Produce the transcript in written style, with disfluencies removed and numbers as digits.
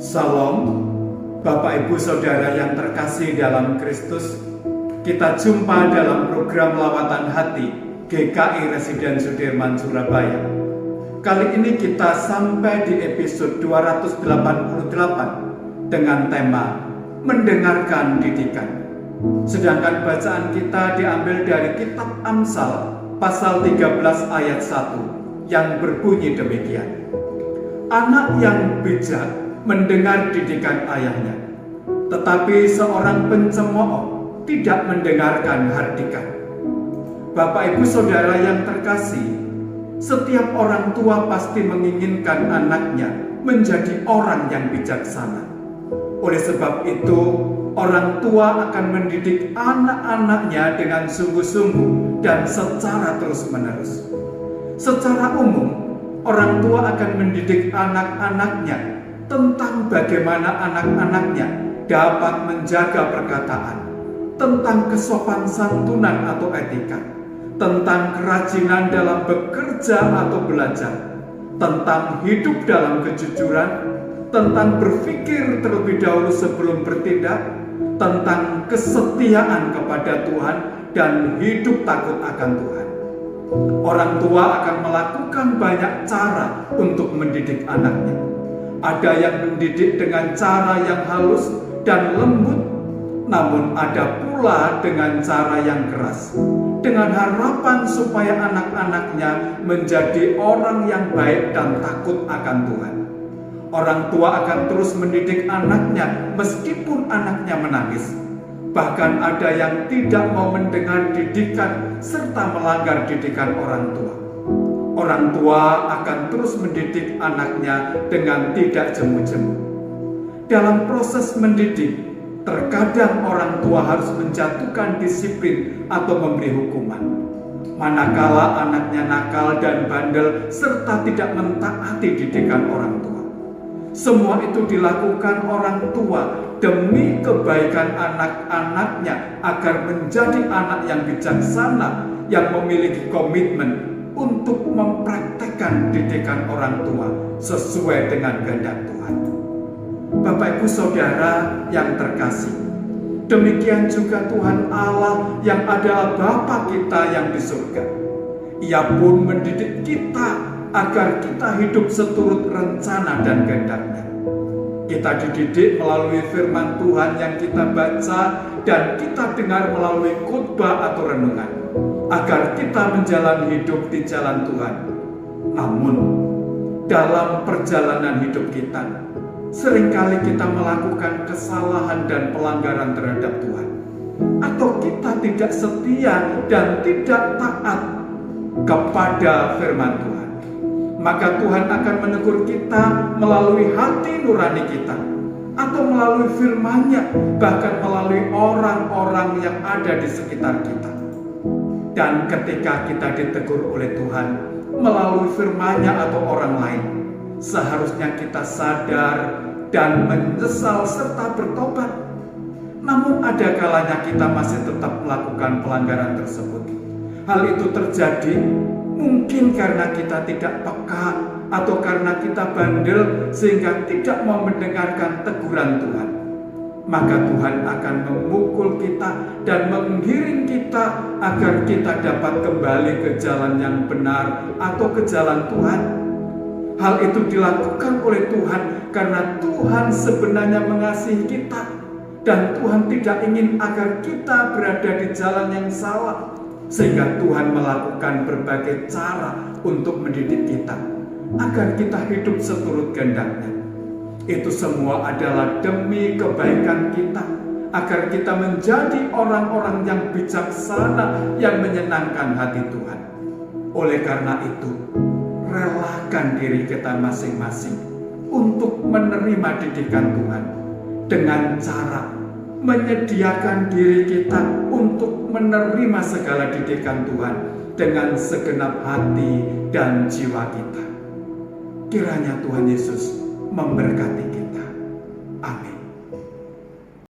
Salam, Bapak Ibu Saudara yang terkasih dalam Kristus. Kita jumpa dalam program Lawatan Hati GKI Residen Sudirman, Surabaya. Kali ini kita sampai di episode 288 dengan tema Mendengarkan Didikan. Sedangkan bacaan kita diambil dari kitab Amsal pasal 13 ayat 1 yang berbunyi demikian. Anak yang bijak mendengar didikan ayahnya, tetapi seorang pencemooh tidak mendengarkan hardikan. Bapak Ibu Saudara yang terkasih, setiap orang tua pasti menginginkan anaknya menjadi orang yang bijaksana. Oleh sebab itu, orang tua akan mendidik anak-anaknya dengan sungguh-sungguh dan secara terus-menerus. Secara umum, orang tua akan mendidik anak-anaknya tentang bagaimana anak-anaknya dapat menjaga perkataan, tentang kesopan santunan atau etika, tentang kerajinan dalam bekerja atau belajar, tentang hidup dalam kejujuran, tentang berpikir terlebih dahulu sebelum bertindak, tentang kesetiaan kepada Tuhan dan hidup takut akan Tuhan. Orang tua akan melakukan banyak cara untuk mendidik anaknya. Ada yang mendidik dengan cara yang halus dan lembut, namun ada pula dengan cara yang keras, dengan harapan supaya anak-anaknya menjadi orang yang baik dan takut akan Tuhan. Orang tua akan terus mendidik anaknya meskipun anaknya menangis. Bahkan ada yang tidak mau mendengar didikan serta melanggar didikan orang tua. Orang tua akan terus mendidik anaknya dengan tidak jemu-jemu. Dalam proses mendidik, terkadang orang tua harus menjatuhkan disiplin atau memberi hukuman. Manakala anaknya nakal dan bandel serta tidak mentaati didikan orang tua. Semua itu dilakukan orang tua demi kebaikan anak-anaknya agar menjadi anak yang bijaksana, yang memiliki komitmen untuk mempraktekkan didikan orang tua sesuai dengan kehendak Tuhan. Bapak Ibu Saudara yang terkasih, demikian juga Tuhan Allah yang adalah Bapa kita yang di surga. Ia pun mendidik kita agar kita hidup seturut rencana dan kehendak-Nya. Kita dididik melalui firman Tuhan yang kita baca dan kita dengar melalui khotbah atau renungan, agar kita menjalani hidup di jalan Tuhan. Namun, dalam perjalanan hidup kita, seringkali kita melakukan kesalahan dan pelanggaran terhadap Tuhan. Atau kita tidak setia dan tidak taat kepada firman Tuhan. Maka Tuhan akan menegur kita melalui hati nurani kita, atau melalui firman-Nya, bahkan melalui orang-orang yang ada di sekitar kita. Dan ketika kita ditegur oleh Tuhan melalui firman-Nya atau orang lain, seharusnya kita sadar dan menyesal serta bertobat. Namun ada kalanya kita masih tetap melakukan pelanggaran tersebut. Hal itu terjadi mungkin karena kita tidak peka atau karena kita bandel sehingga tidak mau mendengarkan teguran Tuhan. Maka Tuhan akan memukul kita dan menggiring kita agar kita dapat kembali ke jalan yang benar atau ke jalan Tuhan. Hal itu dilakukan oleh Tuhan karena Tuhan sebenarnya mengasihi kita dan Tuhan tidak ingin agar kita berada di jalan yang salah, sehingga Tuhan melakukan berbagai cara untuk mendidik kita agar kita hidup seturut kehendak-Nya. Itu semua adalah demi kebaikan kita, agar kita menjadi orang-orang yang bijaksana, yang menyenangkan hati Tuhan. Oleh karena itu, relakan diri kita masing-masing untuk menerima didikan Tuhan dengan cara menyediakan diri kita untuk menerima segala didikan Tuhan dengan segenap hati dan jiwa kita. Kiranya Tuhan Yesus memberkati.